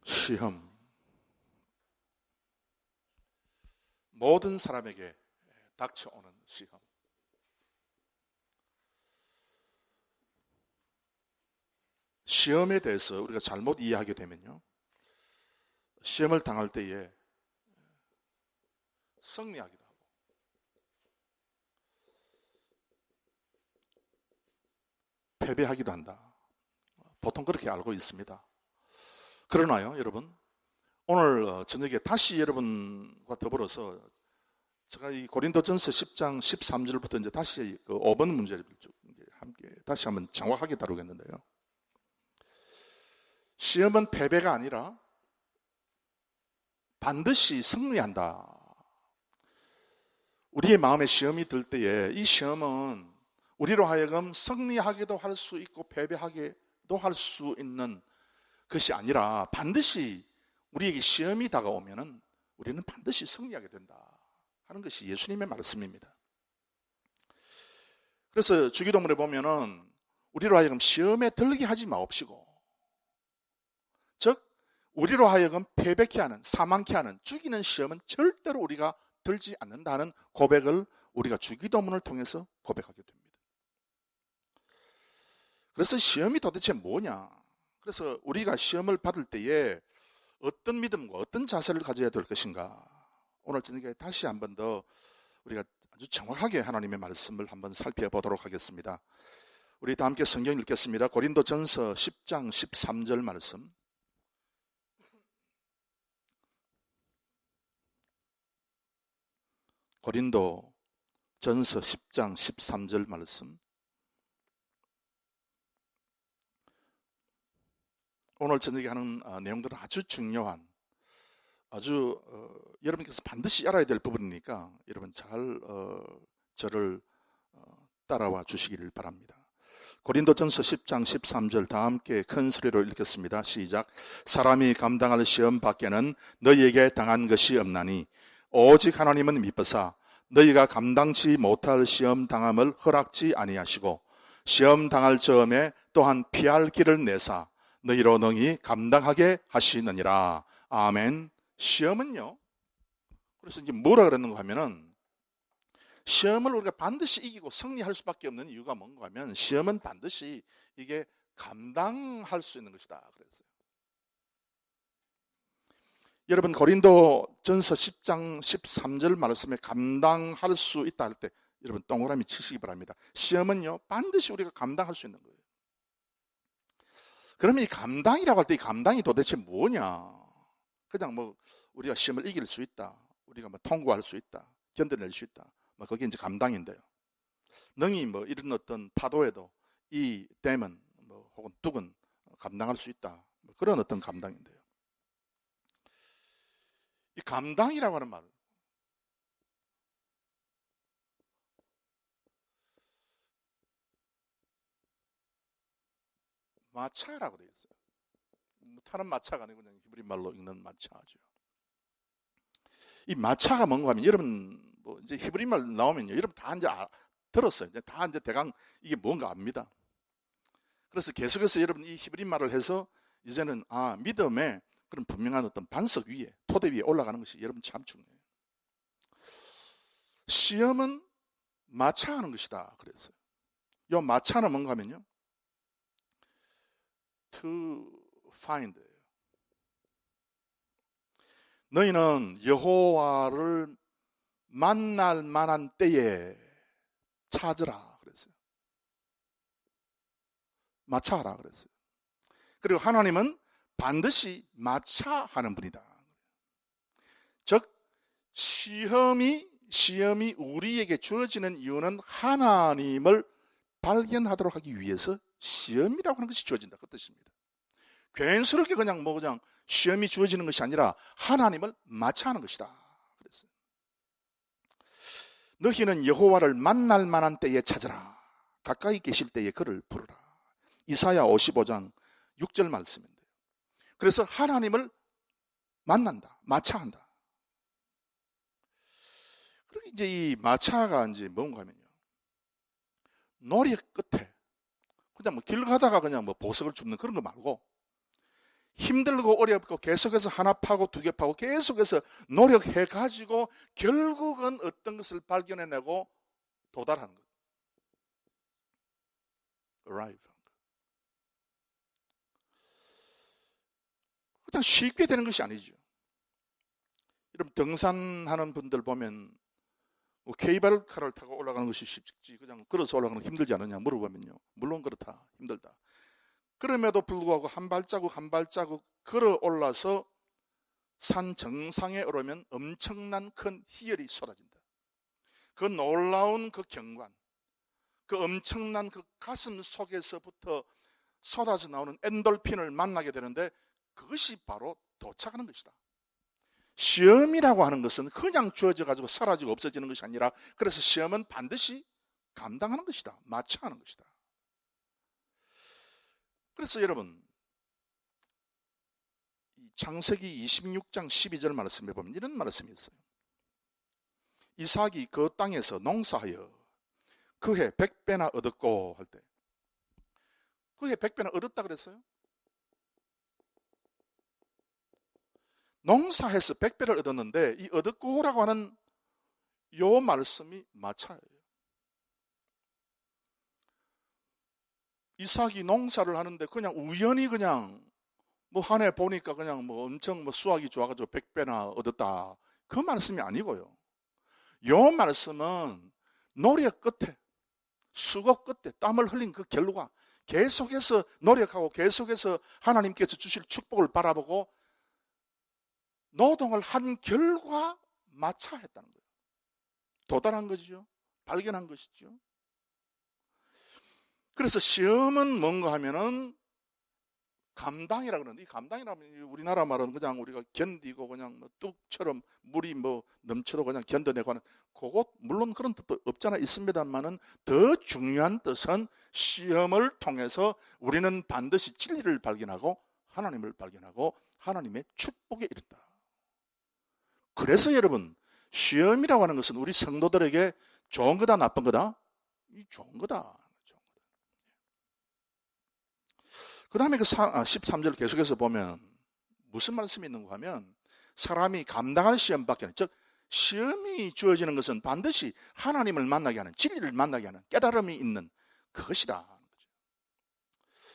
시험. 모든 사람에게 닥쳐오는 시험. 시험에 대해서 우리가 잘못 이해하게 되면요, 시험을 당할 때에 승리하기도 하고 패배하기도 한다. 보통 그렇게 알고 있습니다. 그러나요, 여러분, 오늘 저녁에 다시 여러분과 더불어서 제가 이 고린도전서 10장 13절부터 이제 다시 그 5번 문제를 함께 다시 한번 정확하게 다루겠는데요. 시험은 패배가 아니라 반드시 승리한다. 우리의 마음에 시험이 들 때에 이 시험은 우리로 하여금 승리하기도 할 수 있고 패배하기도 할 수 있는 것이 아니라 반드시 우리에게 시험이 다가오면은 우리는 반드시 승리하게 된다 하는 것이 예수님의 말씀입니다. 그래서 주기도문에 보면은 우리로 하여금 시험에 들게 하지 마옵시고, 즉 우리로 하여금 패배케 하는, 사망케 하는, 죽이는 시험은 절대로 우리가 들지 않는다는 고백을 우리가 주기도문을 통해서 고백하게 됩니다. 그래서 시험이 도대체 뭐냐? 그래서 우리가 시험을 받을 때에 어떤 믿음과 어떤 자세를 가져야 될 것인가? 오늘 저녁에 다시 한 번 더 우리가 아주 정확하게 하나님의 말씀을 한번 살펴보도록 하겠습니다. 우리 다 함께 성경 읽겠습니다. 고린도전서 10장 13절 말씀. 고린도전서 10장 13절 말씀. 오늘 저녁에 하는 내용들은 아주 중요한, 아주 여러분께서 반드시 알아야 될 부분이니까 여러분 잘 저를 따라와 주시기를 바랍니다. 고린도전서 10장 13절 다 함께 큰 소리로 읽겠습니다. 시작. 사람이 감당할 시험 밖에는 너희에게 당한 것이 없나니 오직 하나님은 미쁘사 너희가 감당치 못할 시험 당함을 허락지 아니하시고 시험 당할 즈음에 또한 피할 길을 내사 너희로 능히 감당하게 하시느니라. 아멘. 시험은요, 그래서 이제 뭐라 그랬는가 하면은, 시험을 우리가 반드시 이기고 승리할 수밖에 없는 이유가 뭔가 하면, 시험은 반드시 이게 감당할 수 있는 것이다 그랬어요. 여러분, 고린도전서 10장 13절 말씀에 감당할 수 있다 할 때 여러분 동그라미 치시기 바랍니다. 시험은요 반드시 우리가 감당할 수 있는 거예요. 그러면 이 감당이라고 할 때 이 감당이 도대체 뭐냐? 그냥 뭐 우리가 시험을 이길 수 있다, 우리가 뭐 통과할 수 있다, 견뎌낼 수 있다, 뭐 그게 이제 감당인데요. 능히 뭐 이런 어떤 파도에도 이 댐은 뭐 혹은 뚝은 감당할 수 있다, 뭐 그런 어떤 감당인데요. 이 감당이라고 하는 말, 마차라고 되어 있어요. 타는 마차가 아니고 그냥 히브리 말로 읽는 마차죠. 이 마차가 뭔가 하면 여러분 뭐 이제 히브리 말 나오면요, 여러분 다 이제 들었어요. 이제 다 이제 대강 이게 뭔가 압니다. 그래서 계속해서 여러분 이 히브리 말을 해서 이제는 믿음의 그런 분명한 어떤 반석 위에, 토대 위에 올라가는 것이 여러분 참 중요해요. 시험은 마차하는 것이다 그랬어요. 이 마차는 뭔가 하면요, to find. 너희는 여호와를 만날 만한 때에 찾으라 그랬어요. 마차하라 그랬어요. 그리고 하나님은 반드시 마차하는 분이다. 즉 시험이 우리에게 주어지는 이유는 하나님을 발견하도록 하기 위해서 시험이라고 하는 것이 주어진다 그 뜻입니다. 괜스럽게 그냥 시험이 주어지는 것이 아니라 하나님을 마차하는 것이다 그랬어요. 너희는 여호와를 만날 만한 때에 찾으라. 가까이 계실 때에 그를 부르라. 이사야 55장 6절 말씀인데요. 그래서 하나님을 만난다, 마차한다. 그리고 이제 이 마차가 이제 뭔가 하면요, 놀이 끝에 그냥 길 가다가 그냥 보석을 줍는 그런 거 말고 힘들고 어렵고 계속해서 하나 파고 두 개 파고 계속해서 노력해가지고 결국은 어떤 것을 발견해내고 도달하는 것. arrive. 그냥 쉽게 되는 것이 아니죠. 여러분 등산하는 분들 보면 케이블카를 타고 올라가는 것이 쉽지 그냥 걸어서 올라가는 거 힘들지 않느냐 물어보면요. 물론 그렇다. 힘들다. 그럼에도 불구하고 한 발자국 한 발자국 걸어 올라서 산 정상에 오르면 엄청난 큰 희열이 쏟아진다. 그 놀라운 그 경관, 그 엄청난 그 가슴 속에서부터 쏟아져 나오는 엔돌핀을 만나게 되는데 그것이 바로 도착하는 것이다. 시험이라고 하는 것은 그냥 주어져 가지고 사라지고 없어지는 것이 아니라 그래서 시험은 반드시 감당하는 것이다. 마쳐하는 것이다. 그래서 여러분 창세기 26장 12절 말씀에 보면 이런 말씀이 있어요. 이삭이 그 땅에서 농사하여 그해 100배나 얻었고 할 때 그해 100배나 얻었다 그랬어요? 농사해서 100배를 얻었는데 이 얻었고라고 하는 요 말씀이 마차예요. 이삭이 농사를 하는데 그냥 우연히 그냥 뭐 한 해 보니까 그냥 뭐 엄청 뭐 수확이 좋아가지고 100배나 얻었다. 그 말씀이 아니고요. 요 말씀은 노력 끝에 수고 끝에 땀을 흘린 그 결과 계속해서 노력하고 계속해서 하나님께서 주실 축복을 바라보고 노동을 한 결과 마차했다는 거예요. 도달한 것이죠. 발견한 것이죠. 그래서 시험은 뭔가 하면은 감당이라 그러는데 이 감당이라면 우리나라 말은 그냥 우리가 견디고 그냥 뭐 뚝처럼 물이 뭐 넘쳐도 그냥 견뎌내고 하는 그것 물론 그런 뜻도 없잖아 있습니다만은 더 중요한 뜻은 시험을 통해서 우리는 반드시 진리를 발견하고 하나님을 발견하고 하나님의 축복에 이른다. 그래서 여러분 시험이라고 하는 것은 우리 성도들에게 좋은 거다 나쁜 거다? 좋은 거다. 그 다음에 그 13절 계속해서 보면 무슨 말씀이 있는가 하면 사람이 감당하는 시험밖에 아니라 즉 시험이 주어지는 것은 반드시 하나님을 만나게 하는 진리를 만나게 하는 깨달음이 있는 그것이다.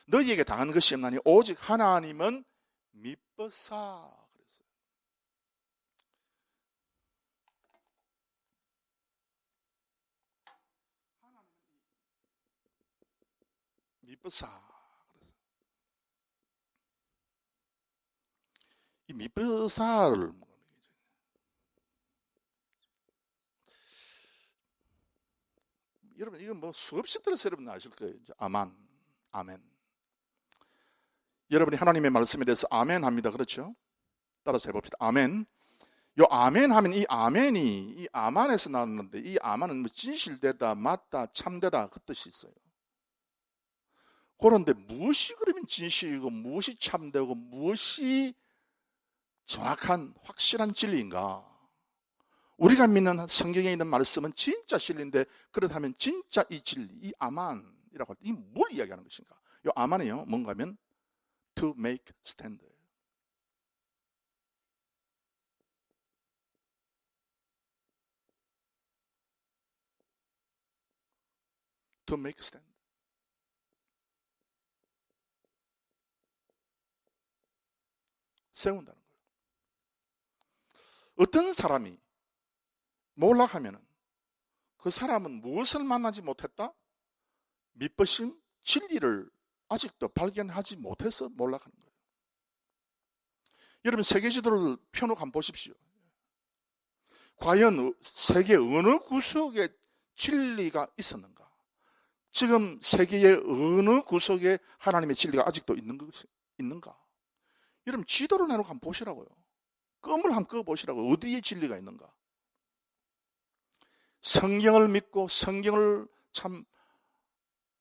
너희에게 당한 그 시험나니 오직 하나님은 미쁘사 그랬어요. 미쁘사 이 미쁘사를 여러분 이건 뭐 수없이 들어서 여러분 아실 거예요. 아멘. 여러분이 하나님의 말씀에 대해서 아멘 합니다. 그렇죠? 따라서 해봅시다. 아멘. 요 아멘 하면 이 아멘이 이 아만에서 나왔는데 이 아만은 뭐 진실되다, 맞다, 참되다 그 뜻이 있어요. 그런데 무엇이 그러면 진실이고 무엇이 참되고 무엇이 정확한 확실한 진리인가? 우리가 믿는 성경에 있는 말씀은 진짜 진리인데 그렇다면 진짜 이 진리, 이 아만이라고 할 때 이 뭘 이야기하는 것인가? 이 아만이요 뭔가 하면 to make stand. to make stand. 세운다는 거예요. 어떤 사람이 몰락하면은 그 사람은 무엇을 만나지 못했다? 미쁘심, 진리를 아직도 발견하지 못해서 몰락하는 거예요. 여러분 세계 지도를 펴놓고 한번 보십시오. 과연 세계 어느 구석에 진리가 있었는가? 지금 세계의 어느 구석에 하나님의 진리가 아직도 있는가? 여러분 지도를 내놓고 한번 보시라고요. 껌을 한번 꺼보시라고요. 어디에 진리가 있는가? 성경을 믿고 성경을 참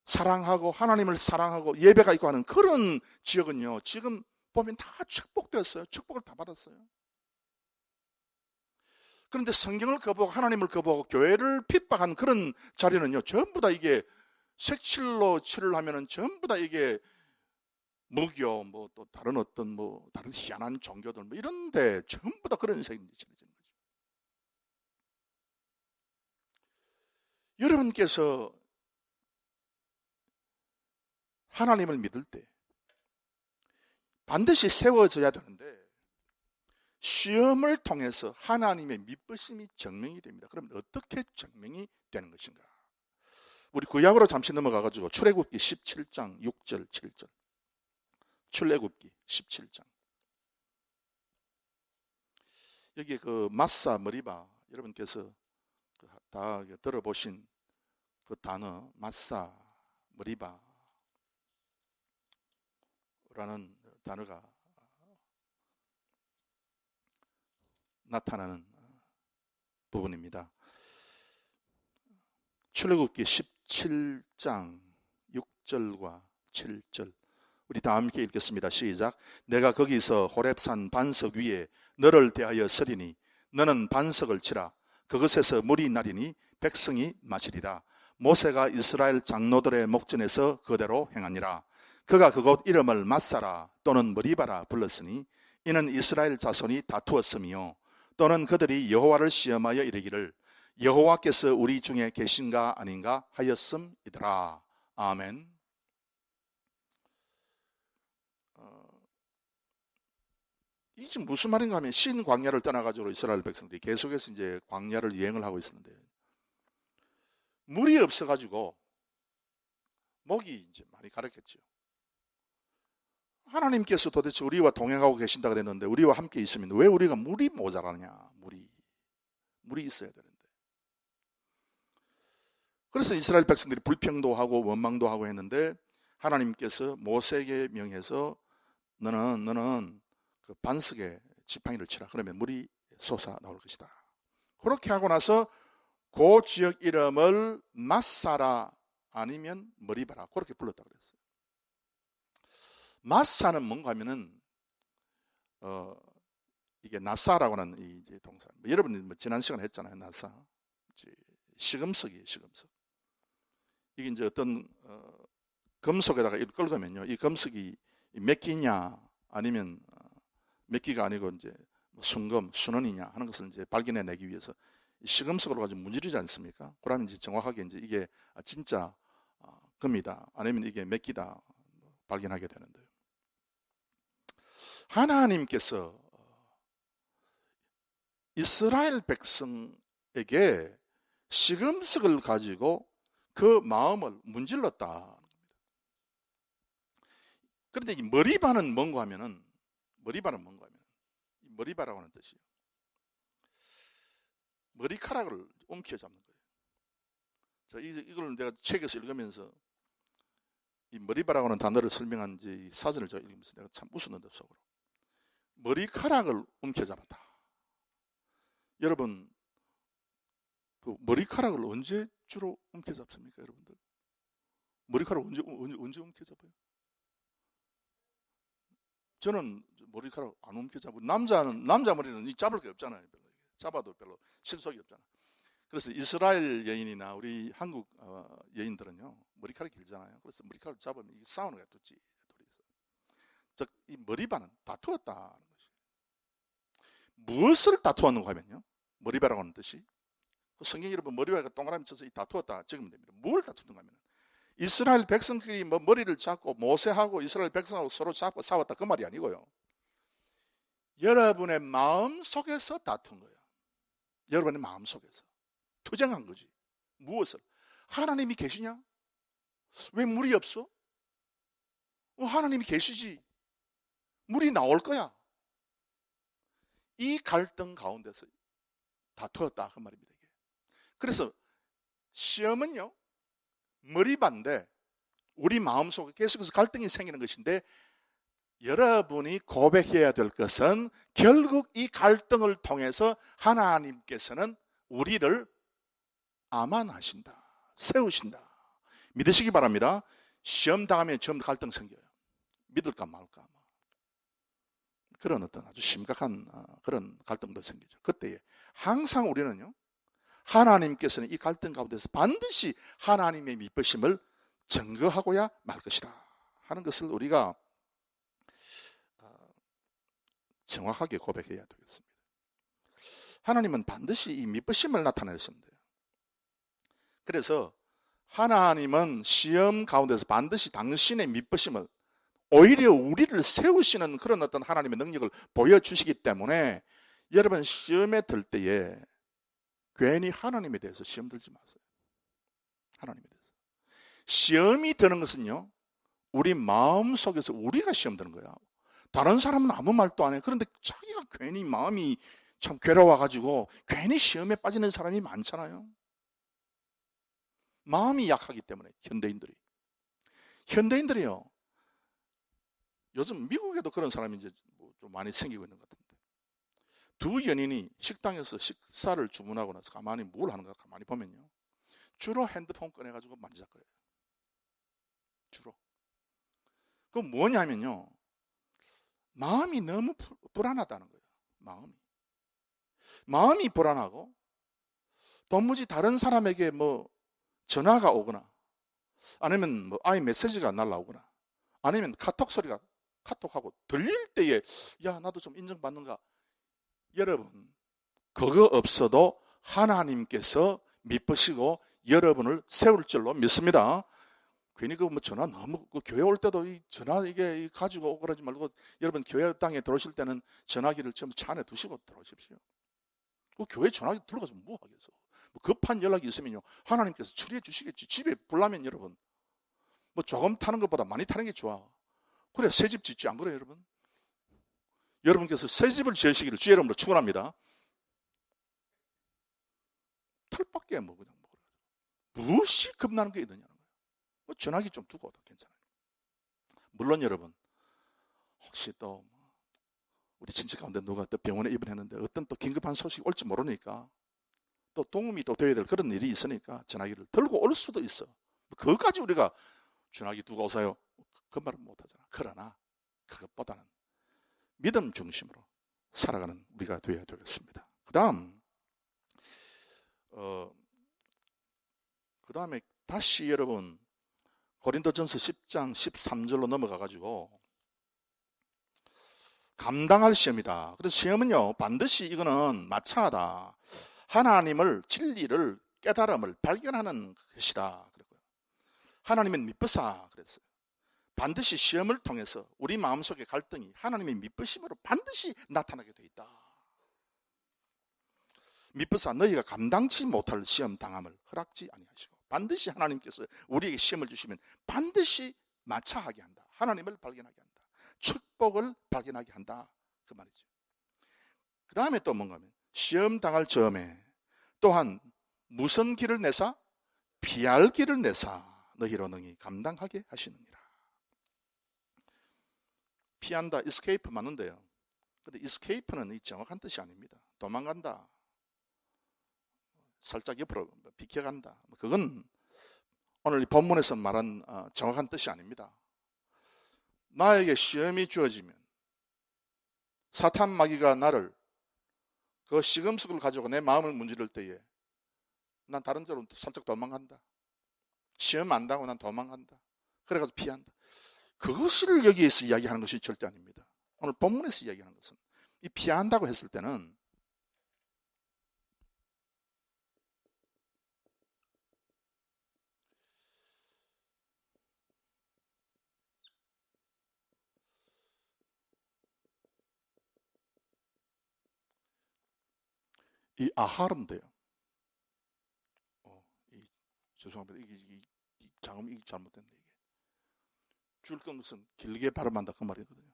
사랑하고 하나님을 사랑하고 예배가 있고 하는 그런 지역은요 지금 보면 다 축복되었어요. 축복을 다 받았어요. 그런데 성경을 거부하고 하나님을 거부하고 교회를 핍박한 그런 자리는요 전부 다 이게 색칠로 칠을 하면은 전부 다 이게 무교, 뭐 또 다른 어떤 뭐 다른 희한한 종교들 뭐 이런데 전부 다 그런 인생이 전해지는 거죠. 여러분께서 하나님을 믿을 때 반드시 세워져야 되는데 시험을 통해서 하나님의 믿으심이 증명이 됩니다. 그러면 어떻게 증명이 되는 것인가? 우리 구약으로 잠시 넘어가가지고 출애굽기 17장 6절 7절. 출애굽기 17장. 여기 그 마사 머리바 여러분께서 다 들어보신 그 단어 마사 머리바라는 단어가 나타나는 부분입니다. 출애굽기 17장 6절과 7절 우리 다 함께 읽겠습니다. 시작. 내가 거기서 호렙산 반석 위에 너를 대하여 서리니 너는 반석을 치라. 그것에서 물이 나리니 백성이 마시리라. 모세가 이스라엘 장로들의 목전에서 그대로 행하니라. 그가 그곳 이름을 마사라 또는 머리바라 불렀으니 이는 이스라엘 자손이 다투었으며 또는 그들이 여호와를 시험하여 이르기를 여호와께서 우리 중에 계신가 아닌가 하였음이더라. 아멘. 이게 무슨 말인가 하면 신 광야를 떠나가지고 이스라엘 백성들이 계속해서 이제 광야를 여행을 하고 있었는데 물이 없어가지고 목이 이제 많이 가렸겠죠. 하나님께서 도대체 우리와 동행하고 계신다 그랬는데 우리와 함께 있으면 왜 우리가 물이 모자라냐? 물이 있어야 되는데. 그래서 이스라엘 백성들이 불평도 하고 원망도 하고 했는데 하나님께서 모세에게 명해서 너는 그 반석에 지팡이를 치라. 그러면 물이 솟아 나올 것이다. 그렇게 하고 나서 그 지역 이름을 마사라 아니면 머리바라 그렇게 불렀다 그랬어요. 마사는 뭔가 하면은 이게 나사라고 하는 이제 동사. 여러분이 뭐 지난 시간에 했잖아요. 나사. 시금석이에요. 시금석. 이게 이제 어떤 금속에다가 이걸 긁으면요. 이 금속이 몇 기냐 아니면 몇 기가 아니고 이제 순금, 순원이냐 하는 것을 이제 발견해내기 위해서 시금석으로 가지고 문지르지 않습니까? 그러면 이제 정확하게 이제 이게 진짜 금이다 아니면 이게 몇 기다 발견하게 되는데요. 하나님께서 이스라엘 백성에게 시금석을 가지고 그 마음을 문질렀다. 그런데 이 머리바는 뭔가 하면은 머리바라고 하는 뜻이에요. 머리카락을 움켜잡는 거예요. 자, 이걸 내가 책에서 읽으면서 이 머리바라고 하는 단어를 설명한 이제 이 사전을 제가 읽으면서 내가 참 웃었는데 속으로. 머리카락을 움켜잡았다. 여러분, 그 머리카락을 언제 주로 움켜잡습니까, 여러분들? 머리카락 언제 움켜잡아요? 저는 머리카락 안 움켜잡고 남자 머리는 잡을 게 없잖아요. 별로. 잡아도 별로 실속이 없잖아. 그래서 이스라엘 여인이나 우리 한국 여인들은요 머리카락이 길잖아요. 그래서 머리카락을 잡으면 이게 싸우는 거야, 둘이. 즉 이 머리바는 다투었다는 것이. 무엇을 다투었는가 하면요, 머리바라고 하는 뜻이 성경 여러분 머리바가 동그라미 쳐서 이 다투었다 적으면 됩니다. 뭘 다투는가 하면 이스라엘 백성들이 뭐 머리를 잡고 모세하고 이스라엘 백성하고 서로 잡고 싸웠다 그 말이 아니고요. 여러분의 마음 속에서 다툰 거예요. 여러분의 마음 속에서 투쟁한 거지. 무엇을? 하나님이 계시냐? 왜 물이 없어? 하나님이 계시지. 물이 나올 거야. 이 갈등 가운데서 다투었다 그 말입니다. 이게. 그래서 시험은요 머리반대 우리 마음속에 계속해서 갈등이 생기는 것인데 여러분이 고백해야 될 것은 결국 이 갈등을 통해서 하나님께서는 우리를 암환하신다, 세우신다. 믿으시기 바랍니다. 시험 당하면 처음 갈등 생겨요. 믿을까 말까. 그런 어떤 아주 심각한 그런 갈등도 생기죠. 그때에 항상 우리는요 하나님께서는 이 갈등 가운데서 반드시 하나님의 믿으심을 증거하고야 말 것이다 하는 것을 우리가 정확하게 고백해야 되겠습니다. 하나님은 반드시 이 미쁘심을 나타내시면 돼요. 그래서 하나님은 시험 가운데서 반드시 당신의 미쁘심을, 오히려 우리를 세우시는 그런 어떤 하나님의 능력을 보여주시기 때문에 여러분 시험에 들 때에 괜히 하나님에 대해서 시험 들지 마세요. 하나님에 대해서. 시험이 드는 것은요, 우리 마음 속에서 우리가 시험 드는 거야. 다른 사람은 아무 말도 안 해. 그런데 자기가 괜히 마음이 참 괴로워가지고 괜히 시험에 빠지는 사람이 많잖아요. 마음이 약하기 때문에 현대인들이요. 요즘 미국에도 그런 사람이 이제 좀 많이 생기고 있는 것 같은데, 두 연인이 식당에서 식사를 주문하고 나서 가만히 뭘 하는가 가만히 보면요, 주로 핸드폰 꺼내가지고 만지작거려요. 주로. 그건 뭐냐면요, 마음이 너무 불안하다는 거예요. 마음이 불안하고 도무지 다른 사람에게 뭐 전화가 오거나 아니면 뭐 아이 메시지가 날라오거나 아니면 카톡하고 들릴 때에 야 나도 좀 인정받는가. 여러분 그거 없어도 하나님께서 미쁘시고 여러분을 세울 줄로 믿습니다. 괜히 그 뭐 전화 너무 교회 올 때도 이 전화 이게 가지고 오고 그러지 말고 여러분 교회 땅에 들어오실 때는 전화기를 좀 차 안에 두시고 들어오십시오. 그 교회 전화기 들어가서 뭐 하겠어. 뭐 급한 연락이 있으면요 하나님께서 처리해 주시겠지. 집에 불나면 여러분 뭐 조금 타는 것보다 많이 타는 게 좋아. 그래 새 집 짓지 안 그래요 여러분? 여러분께서 새 집을 지으시기를 주의 이름으로 축원합니다. 털밖에 뭐 그냥 무엇이 겁나는 게 있느냐는 거예요. 뭐 전화기 좀 두고 와도 괜찮아요. 물론 여러분 혹시 또 우리 친척 가운데 누가 또 병원에 입원했는데 어떤 또 긴급한 소식이 올지 모르니까 또 도움이 또 돼야 될 그런 일이 있으니까 전화기를 들고 올 수도 있어. 그것까지 우리가 전화기 두고 오세요 그 말은 못하잖아. 그러나 그것보다는 믿음 중심으로 살아가는 우리가 되어야 되겠습니다. 그 다음에 다시 여러분 고린도전서 10장 13절로 넘어가가지고 감당할 시험이다. 그래서 시험은요 반드시 이거는 마차하다. 하나님을 진리를 깨달음을 발견하는 것이다. 그랬고요. 하나님은 미쁘사 그랬어요. 반드시 시험을 통해서 우리 마음속의 갈등이 하나님의 미쁘심으로 반드시 나타나게 돼 있다. 미쁘사 너희가 감당치 못할 시험 당함을 허락지 아니하시고 반드시 하나님께서 우리에게 시험을 주시면 반드시 마차하게 한다. 하나님을 발견하게 한다. 축복을 발견하게 한다. 그 말이죠. 그 다음에 또 뭔가 하면 시험 당할 즈음에 또한 무슨 길을 내사 피할 길을 내사 너희로 능히 감당하게 하시느니라. 피한다, escape 맞는데요. 근데 escape는 이 정확한 뜻이 아닙니다. 도망간다, 살짝 옆으로 비켜간다. 그건 오늘 이 본문에서 말한 정확한 뜻이 아닙니다. 나에게 시험이 주어지면 사탄 마귀가 나를 그 시금석을 가지고 내 마음을 문지를 때에 난 다른 데로 살짝 도망간다. 시험 안 당하고 난 도망간다. 그래가지고 피한다. 그것을 여기에서 이야기하는 것이 절대 아닙니다. 오늘 본문에서 이야기하는 것은 이 피한다고 했을 때는 이 아하른데요. 죄송합니다. 이게 장음이 잘못됐네. 이게 줄 건 것은 길게 발음한다 그 말이거든요.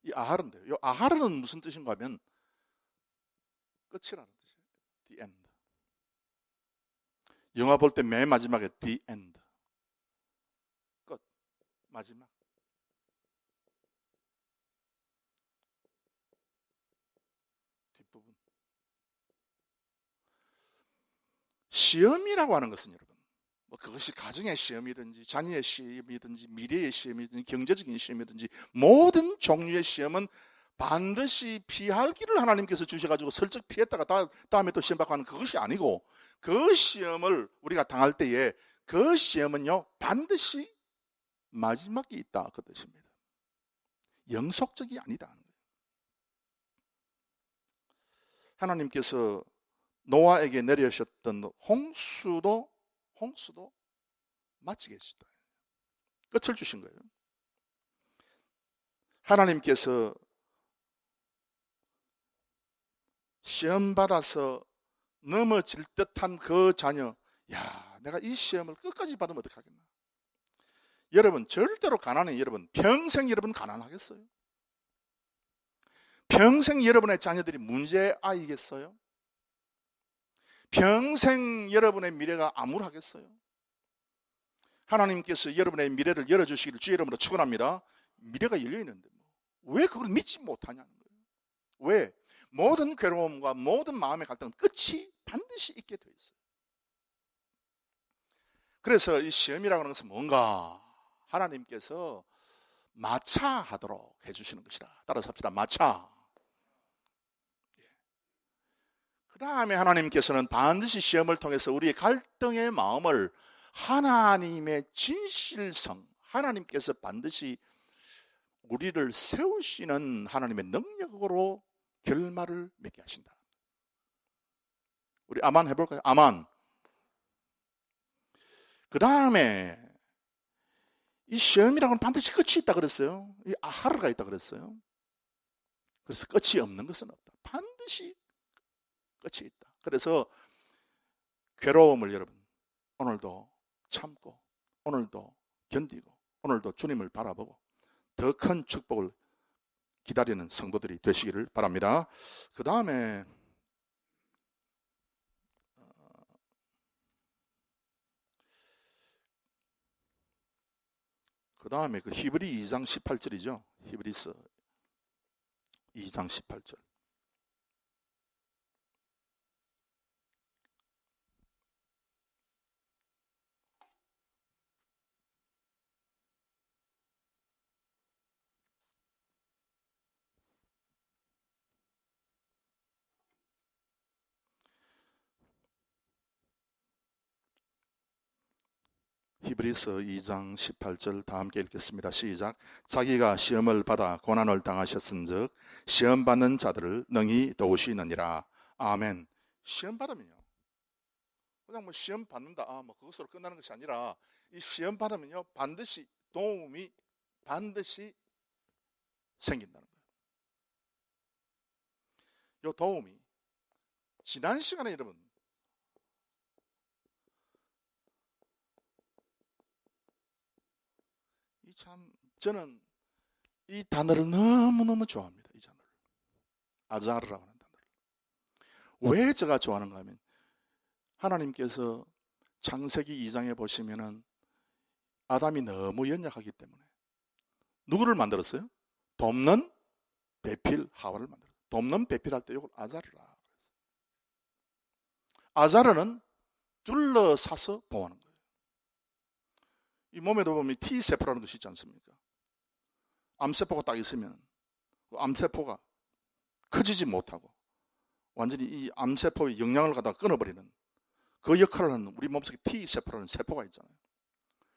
이 아하른데요. 이 아하르는 무슨 뜻인가 하면 끝이라는 뜻이에요. The end. 영화 볼 때 맨 마지막에 the end. 끝. 마지막. 뒷부분. 시험이라고 하는 것은 여러분 뭐 그것이 가정의 시험이든지 자녀의 시험이든지 미래의 시험이든지 경제적인 시험이든지 모든 종류의 시험은 반드시 피할 길을 하나님께서 주셔가지고 슬쩍 피했다가 다음에 또 시험 받고 하는 그것이 아니고 그 시험을 우리가 당할 때에 그 시험은요 반드시 마지막이 있다 그 뜻입니다. 영속적이 아니다. 하나님께서 노아에게 내려셨던 홍수도 마치게 해주셨다. 끝을 주신 거예요. 하나님께서 시험 받아서 넘어질 듯한 그 자녀, 야, 내가 이 시험을 끝까지 받으면 어떡하겠나. 여러분, 절대로 가난해. 여러분, 평생 여러분 가난하겠어요? 평생 여러분의 자녀들이 문제아이겠어요? 평생 여러분의 미래가 암울하겠어요? 하나님께서 여러분의 미래를 열어주시기를 주의 이름으로 축원합니다. 미래가 열려있는데 왜 그걸 믿지 못하냐는 거예요. 왜? 모든 괴로움과 모든 마음의 갈등은 끝이 반드시 있게 돼 있어요. 그래서 이 시험이라고 하는 것은 뭔가 하나님께서 마차하도록 해주시는 것이다. 따라서 합시다. 마차. 그 다음에 하나님께서는 반드시 시험을 통해서 우리의 갈등의 마음을 하나님의 진실성, 하나님께서 반드시 우리를 세우시는 하나님의 능력으로 결말을 맺게 하신다. 우리 아만 해볼까요? 아만. 그 다음에 이 시험이라고는 반드시 끝이 있다 그랬어요. 이 아하르가 있다 그랬어요. 그래서 끝이 없는 것은 없다. 반드시 끝이 있다. 그래서 괴로움을 여러분 오늘도 참고, 오늘도 견디고, 오늘도 주님을 바라보고 더 큰 축복을 기다리는 성도들이 되시기를 바랍니다. 그 다음에 그 히브리 2장 18절이죠. 히브리서 2장 18절. 히브리서 2장 18절 다 함께 읽겠습니다. 시작. 자기가 시험을 받아 고난을 당하셨은즉 시험 받는 자들을 능히 도우시느니라. 아멘. 시험 받으면요, 그냥 시험 받는다, 그것으로 끝나는 것이 아니라 이 시험 받으면요 반드시 도움이 반드시 생긴다는 거예요. 이 도움이 지난 시간에 여러분 참 저는 이 단어를 너무너무 좋아합니다. 이 단어를 아자르라고 하는 단어를. 왜 제가 좋아하는가 하면 하나님께서 창세기 2장에 보시면은 아담이 너무 연약하기 때문에 누구를 만들었어요? 돕는 배필 하와를 만들었어요. 돕는 배필할 때 이걸 아자르라 그랬어요. 아자르는 둘러싸서 보호하는 거예요. 이 몸에도 보면 T세포라는 것이 있지 않습니까? 암세포가 딱 있으면 암세포가 커지지 못하고 완전히 이 암세포의 영향을 갖다 끊어버리는 그 역할을 하는 우리 몸속에 T세포라는 세포가 있잖아요.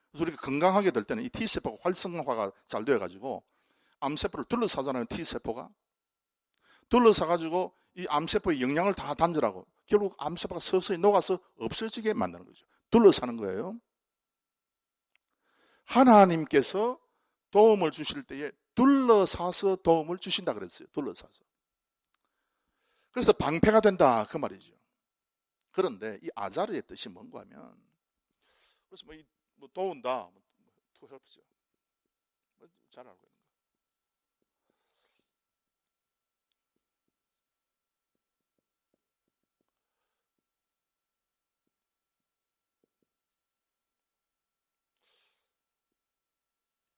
그래서 우리가 건강하게 될 때는 이 T세포가 활성화가 잘 되어가지고 암세포를 둘러싸잖아요. T세포가 둘러싸가지고 이 암세포의 영향을 다 단절하고 결국 암세포가 서서히 녹아서 없어지게 만드는 거죠. 둘러싸는 거예요. 하나님께서 도움을 주실 때에 둘러싸서 도움을 주신다 그랬어요. 둘러싸서. 그래서 방패가 된다 그 말이죠. 그런데 이 아자르의 뜻이 뭔가 하면 그래서 도운다 to helps요. 잘 알고 있는 거.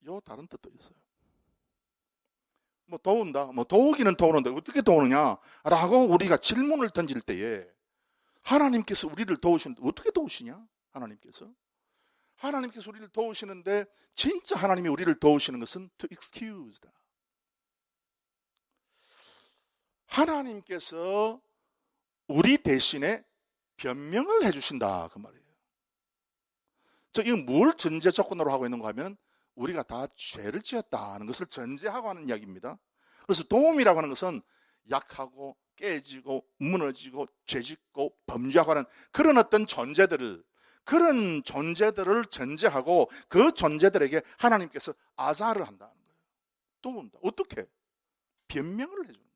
요 다른 뜻도 있어요. 도운다, 도우기는 도우는데 어떻게 도우느냐 라고 우리가 질문을 던질 때에 하나님께서 우리를 도우시는데 어떻게 도우시냐? 하나님께서 우리를 도우시는데 진짜 하나님이 우리를 도우시는 것은 to excuse다. 하나님께서 우리 대신에 변명을 해주신다 그 말이에요. 이건 뭘 전제 조건으로 하고 있는가 하면 우리가 다 죄를 지었다는 것을 전제하고 하는 이야기입니다. 그래서 도움이라고 하는 것은 약하고 깨지고 무너지고 죄짓고 범죄하고 하는 그런 어떤 존재들을 전제하고 그 존재들에게 하나님께서 아자를 한다는 거예요. 도운다. 어떻게? 변명을 해주는 거예요.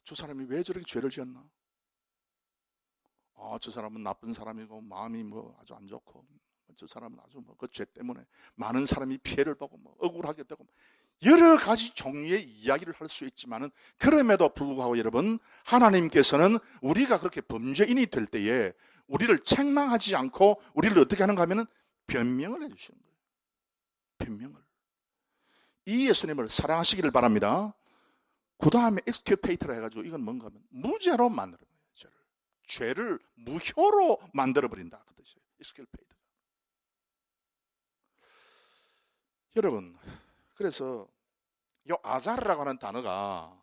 저 사람이 왜 저렇게 죄를 지었나? 저 사람은 나쁜 사람이고 마음이 아주 안 좋고 저 사람은 아주 그 죄 때문에 많은 사람이 피해를 보고 억울하게 되고 여러 가지 종류의 이야기를 할 수 있지만은 그럼에도 불구하고 여러분 하나님께서는 우리가 그렇게 범죄인이 될 때에 우리를 책망하지 않고 우리를 어떻게 하는가 하면은 변명을 해주시는 거예요. 변명을. 이 예수님을 사랑하시기를 바랍니다. 그 다음에 exculpate라 해가지고 이건 뭔가 하면 무죄로 만들어요. 죄를 무효로 만들어버린다. 그 뜻이에요. exculpate. 여러분, 그래서 이 아자르라고 하는 단어가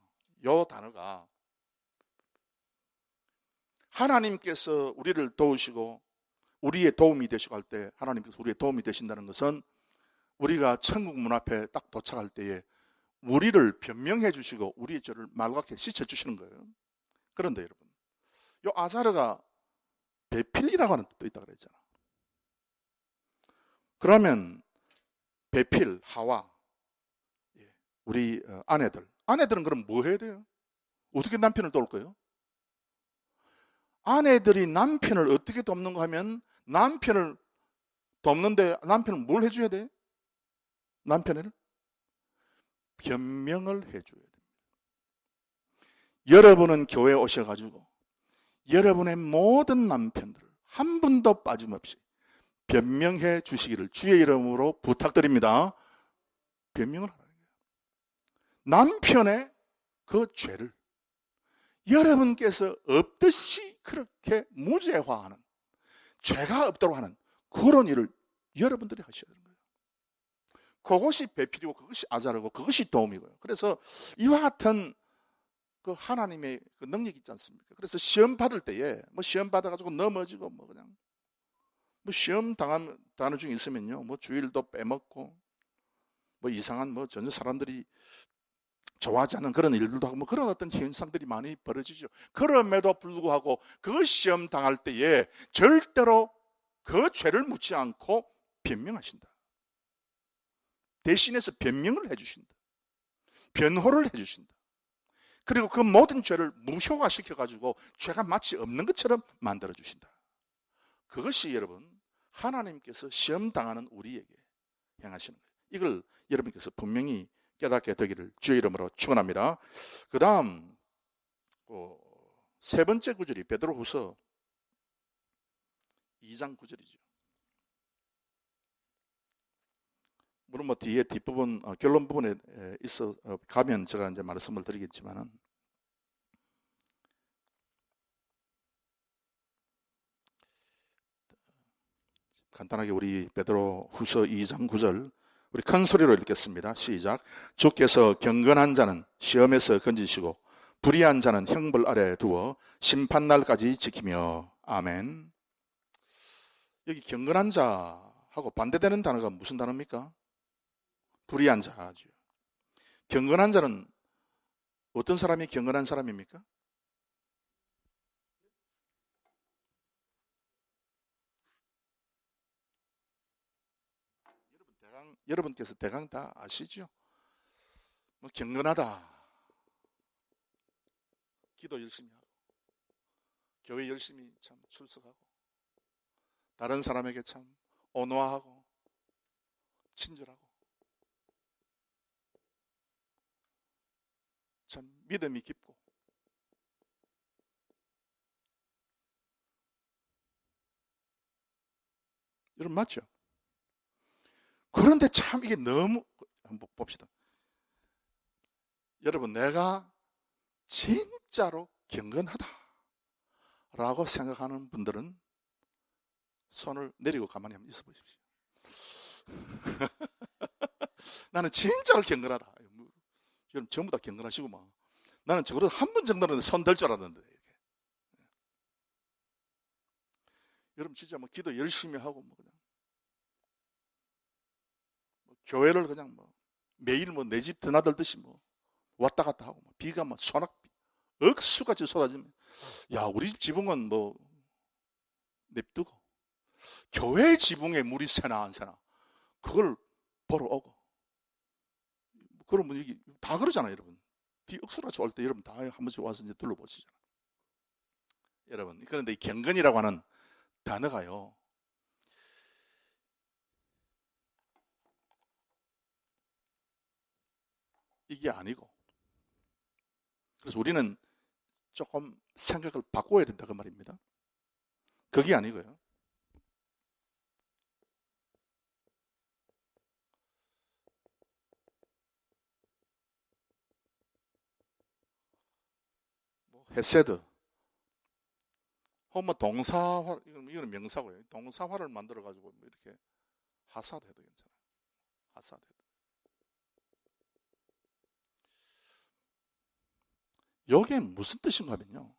하나님께서 우리를 도우시고 우리의 도움이 되시고 할 때 하나님께서 우리의 도움이 되신다는 것은 우리가 천국 문 앞에 딱 도착할 때에 우리를 변명해 주시고 우리의 죄를 말갛게 씻어 주시는 거예요. 그런데 여러분, 이 아자르가 배필이라고 하는 뜻도 있다 그랬잖아. 그러면 배필, 하와, 우리 아내들은 그럼 뭐 해야 돼요? 어떻게 남편을 도울 거예요? 아내들이 남편을 어떻게 돕는가 하면 남편을 돕는데 남편은 뭘 해줘야 돼? 남편을 변명을 해줘야 됩니다. 여러분은 교회에 오셔가지고 여러분의 모든 남편들을 한 분도 빠짐없이 변명해 주시기를 주의 이름으로 부탁드립니다. 변명을 하라는 거예요. 남편의 그 죄를 여러분께서 없듯이 그렇게 무죄화하는, 죄가 없도록 하는 그런 일을 여러분들이 하셔야 되는 거예요. 그것이 배필이고 그것이 아자르고 그것이 도움이고요. 그래서 이와 같은 그 하나님의 그 능력이 있지 않습니까? 그래서 시험 받을 때에 시험 받아가지고 넘어지고 그냥 시험 당하는 중에 있으면요, 주일도 빼먹고 이상한 전혀 사람들이 좋아하지 않는 그런 일들도 하고 그런 어떤 현상들이 많이 벌어지죠. 그럼에도 불구하고 그 시험 당할 때에 절대로 그 죄를 묻지 않고 변명하신다. 대신해서 변명을 해주신다. 변호를 해주신다. 그리고 그 모든 죄를 무효화시켜가지고 죄가 마치 없는 것처럼 만들어주신다. 그것이 여러분 하나님께서 시험 당하는 우리에게 행하시는 거예요. 이걸 여러분께서 분명히 깨닫게 되기를 주의 이름으로 축원합니다. 그 다음 세 번째 구절이 베드로후서 2장 9절이죠. 물론 뒤에 뒷부분 결론 부분에 있어 가면 제가 이제 말씀을 드리겠지만은 간단하게 우리 베드로후서 2장 9절 우리 큰 소리로 읽겠습니다. 시작. 주께서 경건한 자는 시험에서 건지시고 불의한 자는 형벌 아래 두어 심판날까지 지키며. 아멘. 여기 경건한 자하고 반대되는 단어가 무슨 단어입니까? 불의한 자죠. 경건한 자는 어떤 사람이 경건한 사람입니까? 여러분께서 대강 다 아시죠? 경건하다. 기도 열심히 하고 교회 열심히 참 출석하고 다른 사람에게 참 온화하고 친절하고 참 믿음이 깊고 여러분 맞죠? 그런데 참 이게 너무 한번 봅시다. 여러분 내가 진짜로 경건하다 라고 생각하는 분들은 손을 내리고 가만히 한번 있어 보십시오. 나는 진짜로 경건하다. 여러분 전부 다 경건하시고 나는 적어도 한 분 정도는 손 들 줄 알았는데 이렇게. 여러분 진짜 기도 열심히 하고 그냥 교회를 그냥 뭐 매일 뭐 내 집 드나들듯이 뭐 왔다 갔다 하고 비가 막 소낙비 억수같이 쏟아지면 야 우리 집 지붕은 뭐 냅두고 교회 지붕에 물이 새나 안 새나 그걸 보러 오고 그러면 이게 다 그러잖아요 여러분. 비 억수같이 올 때 여러분 다 한 번씩 와서 이제 둘러보시잖아요. 여러분 그런데 이 경건이라고 하는 단어가요 이게 아니고 그래서 우리는 조금 생각을 바꿔야 된다 그 말입니다. 그게 아니고요. 뭐 헤세드 혹은 뭐 동사화 이거는 명사고요. 동사화를 만들어 가지고 뭐 이렇게 하사드 해도 괜찮아요. 하사드 해도. 여기에 무슨 뜻인가 하면요.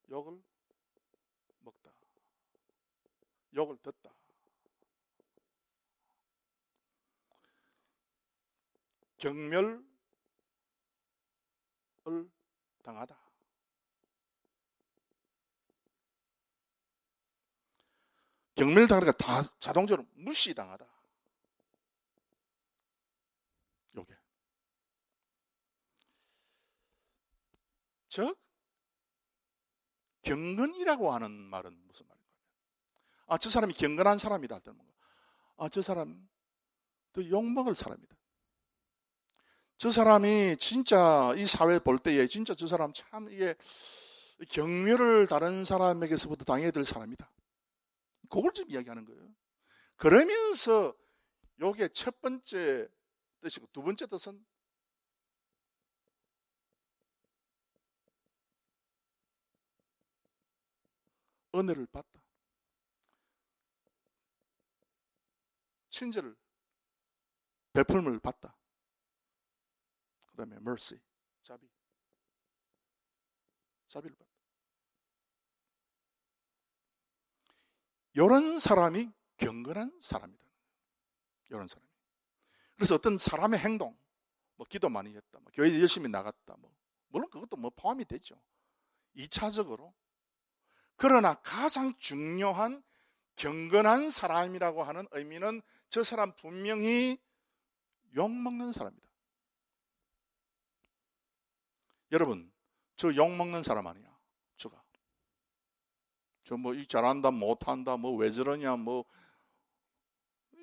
욕을 먹다. 욕을 듣다. 경멸을 당하다. 경멸당하니까 다 자동적으로 무시당하다. 요게. 즉 경건이라고 하는 말은 무슨 말인가? 아, 저 사람이 경건한 사람이다 할 때는 뭔가? 아, 저 사람 또 욕먹을 사람이다. 저 사람이 진짜 이 사회 볼 때에 진짜 저 사람 참 이게 경멸을 다른 사람에게서부터 당해야 될 사람이다. 그걸 좀 이야기하는 거예요. 그러면서 요게 첫 번째 뜻이고 두 번째 뜻은 은혜를 받다. 친절을 베풀음을 받다. 그 다음에 mercy, 자비를 받다. 이런 사람이 경건한 사람이다. 이런 사람이. 그래서 어떤 사람의 행동, 뭐 기도 많이 했다, 뭐 교회 열심히 나갔다, 뭐 물론 그것도 뭐 포함이 되죠. 2차적으로. 그러나 가장 중요한 경건한 사람이라고 하는 의미는 저 사람 분명히 욕먹는 사람이다. 여러분, 저 욕먹는 사람 아니야. 저가. 저 뭐 이 잘한다, 못한다, 뭐 왜 저러냐, 뭐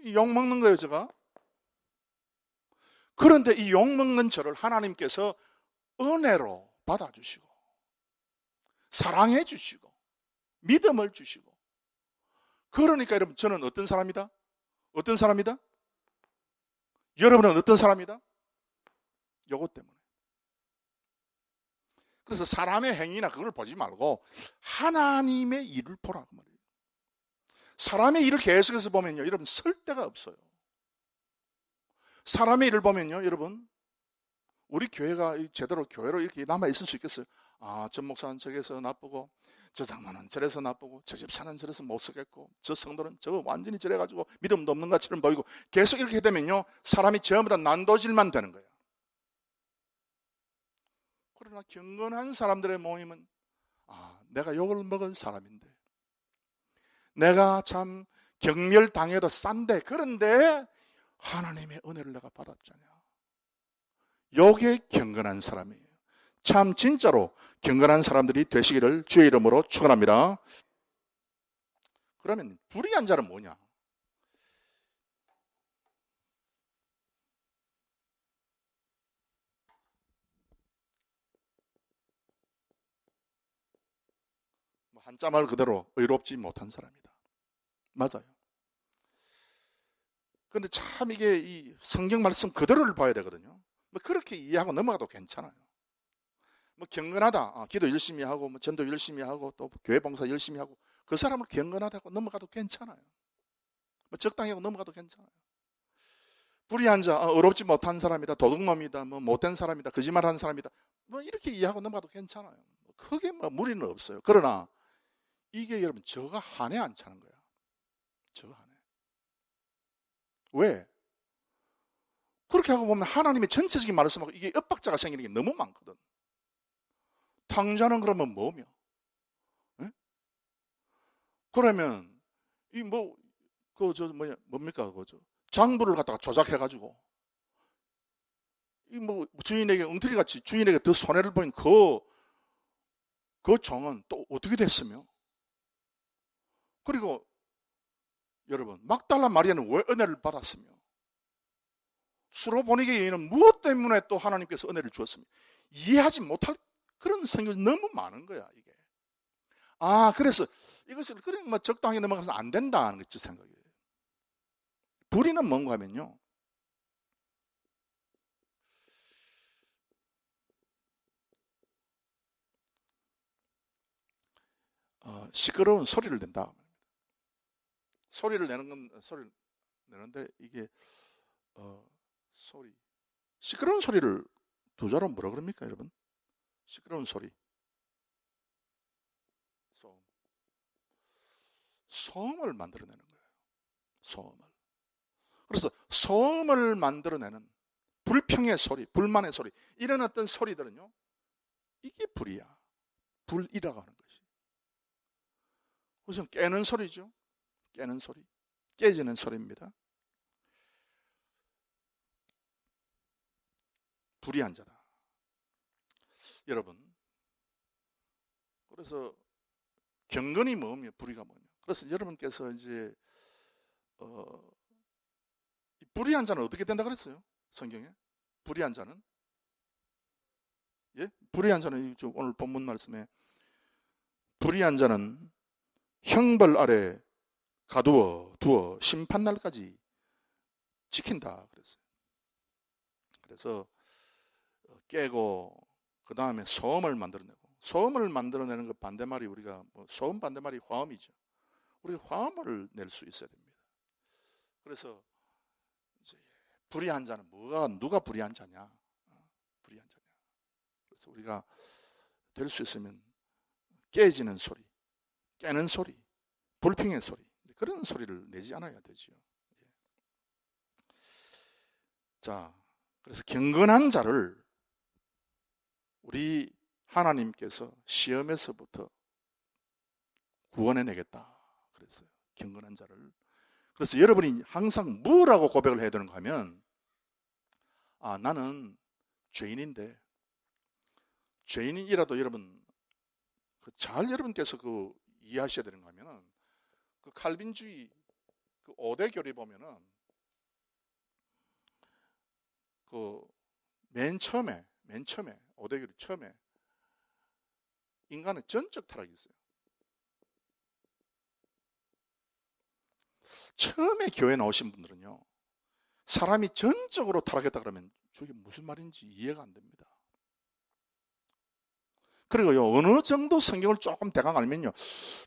욕먹는 거예요, 저가. 그런데 이 욕먹는 저를 하나님께서 은혜로 받아주시고 사랑해 주시고 믿음을 주시고 그러니까 여러분 저는 어떤 사람이다? 어떤 사람이다? 여러분은 어떤 사람이다? 요것 때문에. 그래서 사람의 행위나 그걸 보지 말고 하나님의 일을 보라 그 말이에요. 사람의 일을 계속해서 보면요 여러분 설 데가 없어요. 사람의 일을 보면요 여러분 우리 교회가 제대로 교회로 이렇게 남아있을 수 있겠어요? 아, 전 목사는 저기서 나쁘고 저 장로는 저래서 나쁘고 저 집사는 저래서 못 쓰겠고 저 성도는 저거 완전히 저래가지고 믿음도 없는 것처럼 보이고 계속 이렇게 되면요 사람이 전부 다 난도질만 되는 거예요. 그러나 경건한 사람들의 모임은 아, 내가 욕을 먹을 사람인데 내가 참 경멸당해도 싼데 그런데 하나님의 은혜를 내가 받았잖아. 요게 경건한 사람이에요. 참 진짜로 경건한 사람들이 되시기를 주의 이름으로 축원합니다. 그러면 불의한 자는 뭐냐? 한자말 그대로 의롭지 못한 사람이다. 맞아요. 그런데 참 이게 이 성경 말씀 그대로를 봐야 되거든요. 뭐 그렇게 이해하고 넘어가도 괜찮아요. 뭐 경건하다, 기도 열심히 하고, 뭐 전도 열심히 하고, 또 교회 봉사 열심히 하고, 그 사람을 경건하다고 넘어가도 괜찮아요. 뭐 적당히 하고 넘어가도 괜찮아요. 불의한 자, 의롭지 못한 사람이다, 도둑놈이다, 뭐 못된 사람이다, 거짓말하는 사람이다, 뭐 이렇게 이해하고 넘어가도 괜찮아요. 크게 뭐 무리는 없어요. 그러나 이게 여러분 저가 한해 안 차는 거야. 저가 한해. 왜? 그렇게 하고 보면 하나님의 전체적인 말씀하고 이게 엇박자가 생기는 게 너무 많거든. 탕자는 그러면 뭐며? 예? 그러면 이 뭐 뭡니까 장부를 갖다가 조작해가지고 이 뭐 주인에게 엉터리같이 주인에게 더 손해를 보인 그 종은 또 어떻게 됐으며? 그리고 여러분 막달라 마리아는 왜 은혜를 받았으며? 수로보니게 여인은 무엇 때문에 또 하나님께서 은혜를 주었으며? 이해하지 못할 그런 성경이 너무 많은 거야 이게. 그래서 이것을 그냥 뭐 적당히 넘어가서 안 된다는 거지 생각이에요. 불의는 뭔가 하면요, 시끄러운 소리를 낸다. 소리를 내는 건 소리를 내는데 이게 시끄러운 소리를 두 자로 뭐라 그럽니까 여러분? 시끄러운 소리, 소음을 만들어내는 거예요. 소음을. 그래서 소음을 만들어내는 불평의 소리, 불만의 소리, 이런 어떤 소리들은요, 이게 불이야. 불이라고 하는 것이. 그래서 깨는 소리죠. 깨는 소리, 깨지는 소리입니다. 불의한 자다. 여러분, 그래서 경건이 뭐며 불의가 뭐냐. 그래서 여러분께서 이제 불의한 자는 어떻게 된다 그랬어요? 성경에 불의한 자는, 불의한 자는 오늘 본문 말씀에 불의한 자는 형벌 아래 가두어 심판날까지 지킨다 그랬어요. 그래서 깨고 그 다음에 소음을 만들어내고, 소음을 만들어내는 그 반대말이 우리가 소음 반대말이 화음이죠. 우리가 화음을 낼 수 있어야 됩니다. 그래서 이제 불의한 자는 누가 불의한 자냐? 불의한 자냐? 그래서 우리가 될 수 있으면 깨지는 소리, 깨는 소리, 불평의 소리, 그런 소리를 내지 않아야 되죠. 자, 그래서 경건한 자를 우리 하나님께서 시험에서부터 구원해내겠다 그랬어요. 경건한 자를. 그래서 여러분이 항상 뭐라고 고백을 해야 되는가 하면, 나는 죄인인데, 죄인이라도 여러분 잘 여러분께서 이해하셔야 되는가 하면은, 칼빈주의 5대 교리 보면은 맨 처음에 5대 교리 처음에 인간의 전적 타락이 있어요. 처음에 교회 나오신 분들은요, 사람이 전적으로 타락했다 그러면 저게 무슨 말인지 이해가 안 됩니다. 그리고요, 어느 정도 성경을 조금 대강 알면요,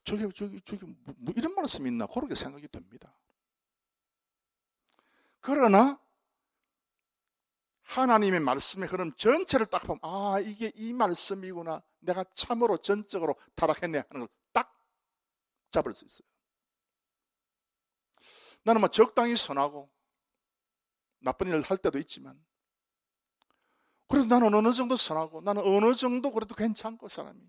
저게 뭐 이런 말씀이 있나 그렇게 생각이 됩니다. 그러나 하나님의 말씀의 흐름 전체를 딱 보면, 이게 이 말씀이구나, 내가 참으로 전적으로 타락했네 하는 걸 딱 잡을 수 있어요. 나는 뭐 적당히 선하고 나쁜 일을 할 때도 있지만, 그래도 나는 어느 정도 선하고, 나는 어느 정도 그래도 괜찮고, 사람이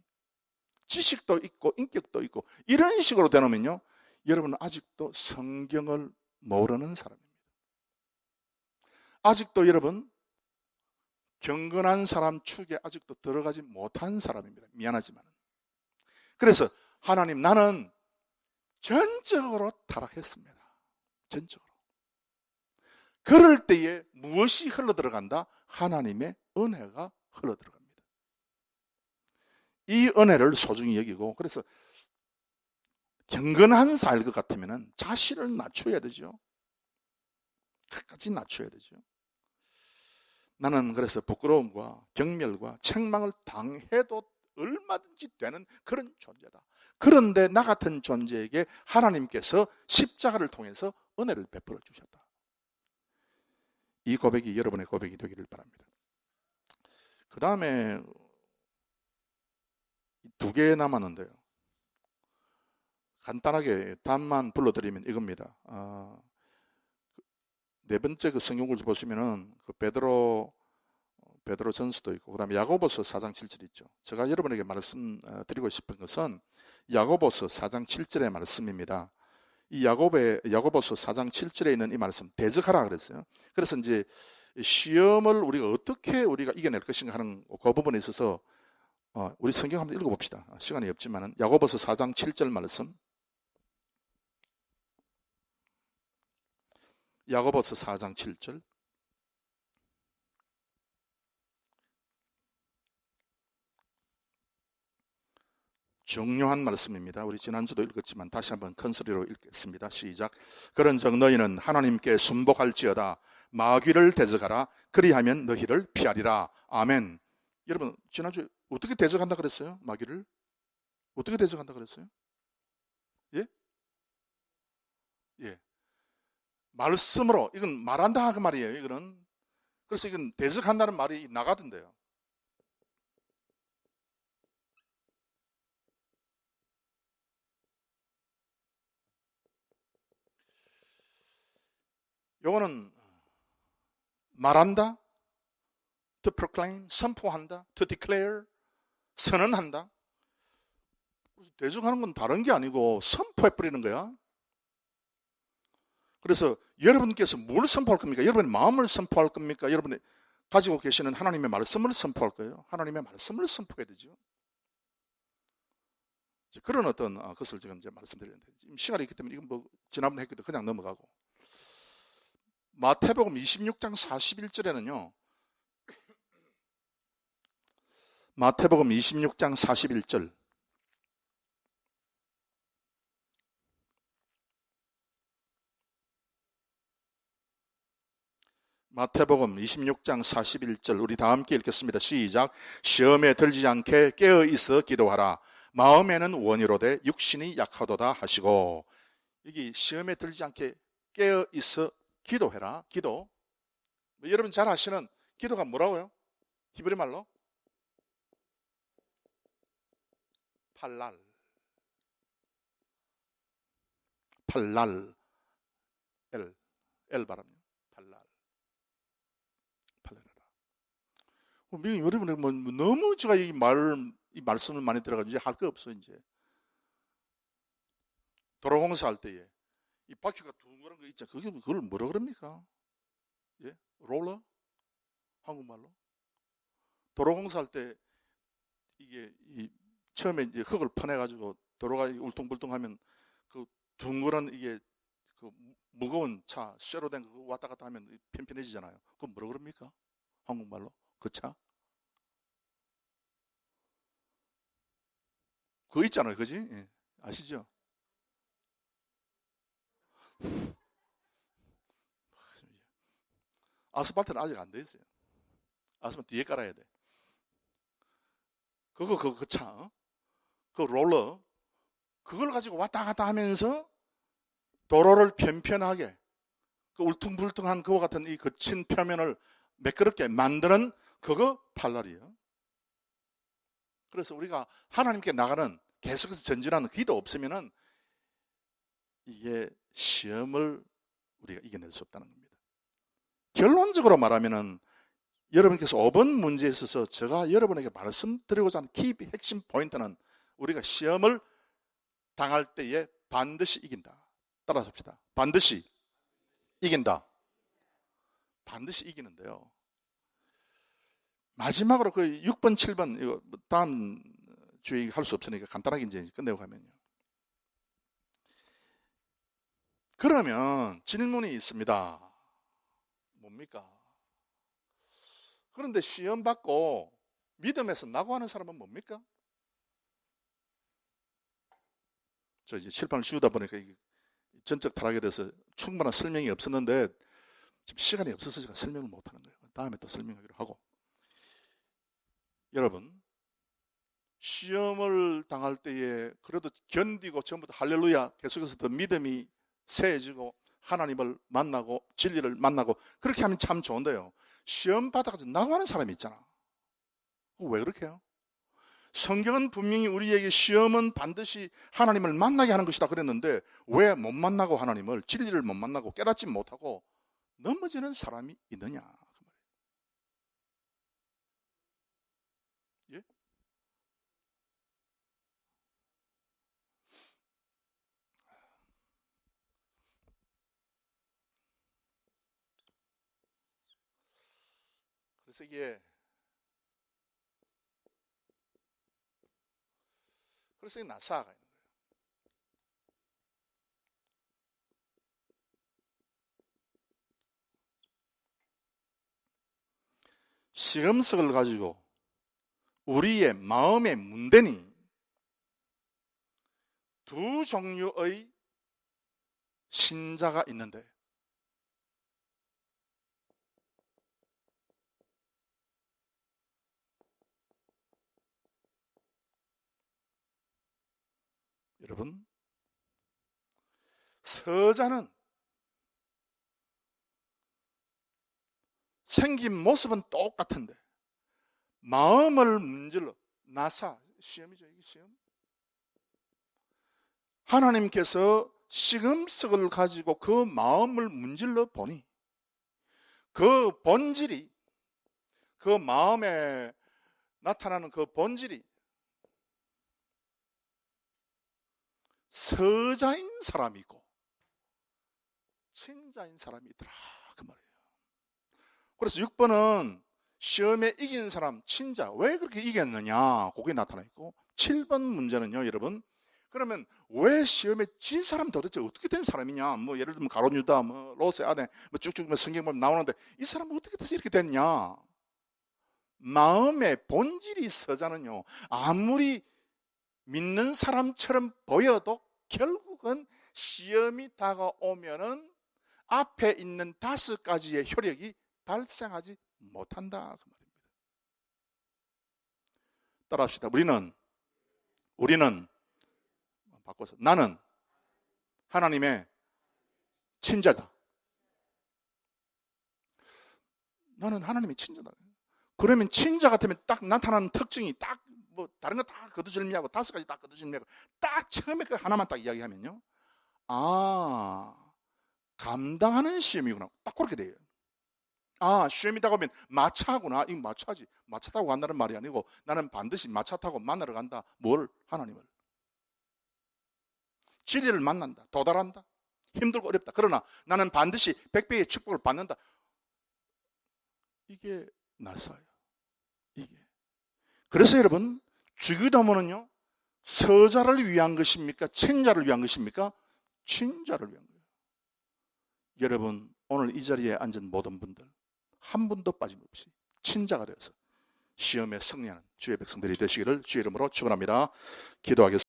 지식도 있고 인격도 있고, 이런 식으로 되놓으면요, 여러분은 아직도 성경을 모르는 사람입니다. 아직도 여러분 경건한 사람 축에 아직도 들어가지 못한 사람입니다. 미안하지만. 그래서 하나님, 나는 전적으로 타락했습니다. 전적으로. 그럴 때에 무엇이 흘러들어간다? 하나님의 은혜가 흘러들어갑니다. 이 은혜를 소중히 여기고, 그래서 경건한 살 것 같으면 자신을 낮춰야 되죠. 끝까지 낮춰야 되죠. 나는 그래서 부끄러움과 경멸과 책망을 당해도 얼마든지 되는 그런 존재다. 그런데 나 같은 존재에게 하나님께서 십자가를 통해서 은혜를 베풀어 주셨다. 이 고백이 여러분의 고백이 되기를 바랍니다. 그 다음에 2개 남았는데요, 간단하게 답만 불러드리면 이겁니다. 네 번째 그 성경을 보시면은 그 베드로 전서도 있고, 그 다음에 야고보서 4장 7절 있죠. 제가 여러분에게 말씀드리고 싶은 것은 야고보서 4장 7절의 말씀입니다. 이 야고보서 4장 7절에 있는 이 말씀, 대적하라 그랬어요. 그래서 이제 시험을 우리가 이겨낼 것인가 하는 그 부분에 있어서 우리 성경 한번 읽어봅시다. 시간이 없지만은 야고보서 4장 7절 말씀, 야고보서 4장 7절. 중요한 말씀입니다. 우리 지난주도 읽었지만 다시 한번 큰 소리로 읽겠습니다. 시작. 그런즉 너희는 하나님께 순복할지어다. 마귀를 대적하라. 그리하면 너희를 피하리라. 아멘. 여러분, 지난주에 어떻게 대적한다 그랬어요? 마귀를 어떻게 대적한다 그랬어요? 예? 예. 말씀으로. 이건 말한다 그 말이에요. 이거는. 그래서 이건 대적한다는 말이 나가던데요. 요거는 말한다, to proclaim, 선포한다, to declare, 선언한다. 대적하는 건 다른 게 아니고 선포해버리는 거야. 그래서 여러분께서 뭘 선포할 겁니까? 여러분의 마음을 선포할 겁니까? 여러분이 가지고 계시는 하나님의 말씀을 선포할 거예요. 하나님의 말씀을 선포해야 되죠. 그런 어떤 것을 지금 이제 말씀드리는데, 지금 시간이 있기 때문에 이건 뭐 지난번에 했기도 그냥 넘어가고. 마태복음 26장 41절에는요. 마태복음 26장 41절. 마태복음 26장 41절 우리 다 함께 읽겠습니다. 시작. 시험에 들지 않게 깨어 있어 기도하라. 마음에는 원이로되 육신이 약하도다 하시고. 여기 시험에 들지 않게 깨어 있어 기도해라. 기도. 여러분 잘 아시는 기도가 뭐라고요? 히브리 말로 팔랄. 엘 발음이요. 팔랄. 팔랄해라. 여러분 뭐 너무 제가 이 말씀을 많이 들어가지고 이제 할 거 없어. 이제 도로공사 할 때에 이 바퀴가 둥그런 거 있죠. 그걸 뭐라 그럽니까? 예? 롤러? 한국말로? 도로공사 할 때 이게 처음에 이제 흙을 퍼내가지고 도로가 울퉁불퉁하면 그 둥그런 이게 그 무거운 차, 쇠로 된 거 왔다 갔다 하면 편편해지잖아요. 그건 뭐라 그럽니까? 한국말로? 그 차? 그거 있잖아요. 그지? 예. 아시죠? 아스팔트는 아직 안 돼 있어요. 아스팔트 뒤에 깔아야 돼. 그 차, 그 롤러, 그걸 가지고 왔다 갔다 하면서 도로를 편편하게, 그 울퉁불퉁한 그와 같은 이 거친 표면을 매끄럽게 만드는 그거 팔날이에요. 그래서 우리가 하나님께 나가는 계속해서 전진하는 기도 없으면은 이게 시험을 우리가 이겨낼 수 없다는 겁니다. 결론적으로 말하면은 여러분께서 5번 문제에 있어서 제가 여러분에게 말씀드리고자 하는 키 핵심 포인트는 우리가 시험을 당할 때에 반드시 이긴다. 따라서 합시다. 반드시 이긴다. 반드시 이기는데요. 마지막으로 그 6번, 7번 이거 다음 주에 할 수 없으니까 간단하게 이제 끝내고 가면요. 그러면 질문이 있습니다. 뭡니까? 그런데 시험 받고 믿음에서 낙오하는 사람은 뭡니까? 저 이제 칠판을 씌우다 보니까 전적 타락에 대해서 충분한 설명이 없었는데 지금 시간이 없어서 제가 설명을 못하는 거예요. 다음에 또 설명하기로 하고. 여러분, 시험을 당할 때에 그래도 견디고 전부 다 할렐루야 계속해서 더 믿음이 세해지고 하나님을 만나고 진리를 만나고 그렇게 하면 참 좋은데요. 시험 받아가지고 낙오하는 사람이 있잖아. 왜 그렇게 해요? 성경은 분명히 우리에게 시험은 반드시 하나님을 만나게 하는 것이다 그랬는데 왜 못 만나고 하나님을 진리를 못 만나고 깨닫지 못하고 넘어지는 사람이 있느냐 그 말이에요. 예? 그래서 이게 나사가 있는 거예요. 시금석을 가지고 우리의 마음의 문대니 두 종류의 신자가 있는데, 여러분, 서자는 생긴 모습은 똑같은데 마음을 문질러, 나사, 시험이죠. 이게 시험. 하나님께서 시금석을 가지고 그 마음을 문질러 보니 그 본질이, 그 마음에 나타나는 그 본질이 서자인 사람이 있고 친자인 사람이 있더라 그 말이에요. 그래서 6번은 시험에 이긴 사람, 친자. 왜 그렇게 이겼느냐, 그게 나타나 있고, 7번 문제는요, 여러분, 그러면 왜 시험에 진 사람 도대체 어떻게 된 사람이냐? 뭐 예를 들면 가룟 유다, 뭐 로세 안에 뭐 쭉쭉 성경 보면 나오는데 이 사람은 어떻게 돼서 이렇게 됐냐? 마음의 본질이 서자는요, 아무리 믿는 사람처럼 보여도 결국은 시험이 다가오면은 앞에 있는 5가지의 효력이 발생하지 못한다 그 말입니다. 따라합시다. 우리는 바꿔서 나는 하나님의 친자다. 나는 하나님의 친자다. 그러면 친자 같으면 딱 나타나는 특징이 딱 뭐 다른 거 다 거두절미하고 5가지 다 거두절미하고 딱 처음에 그 하나만 딱 이야기하면요, 아, 감당하는 시험이구나. 딱 그렇게 돼요. 아, 시험이 다가오면 마차구나. 이거 마차지. 마차 타고 간다는 말이 아니고 나는 반드시 마차 타고 만나러 간다. 뭘? 하나님을. 진리를 만난다. 도달한다. 힘들고 어렵다. 그러나 나는 반드시 100배의 축복을 받는다. 이게 나사예요. 이게. 그래서 여러분, 주기도문은요, 서자를 위한 것입니까? 친자를 위한 것입니까? 친자를 위한 거예요. 여러분, 오늘 이 자리에 앉은 모든 분들 한 분도 빠짐없이 친자가 되어서 시험에 승리하는 주의 백성들이 되시기를 주의 이름으로 축원합니다. 기도하겠습니다.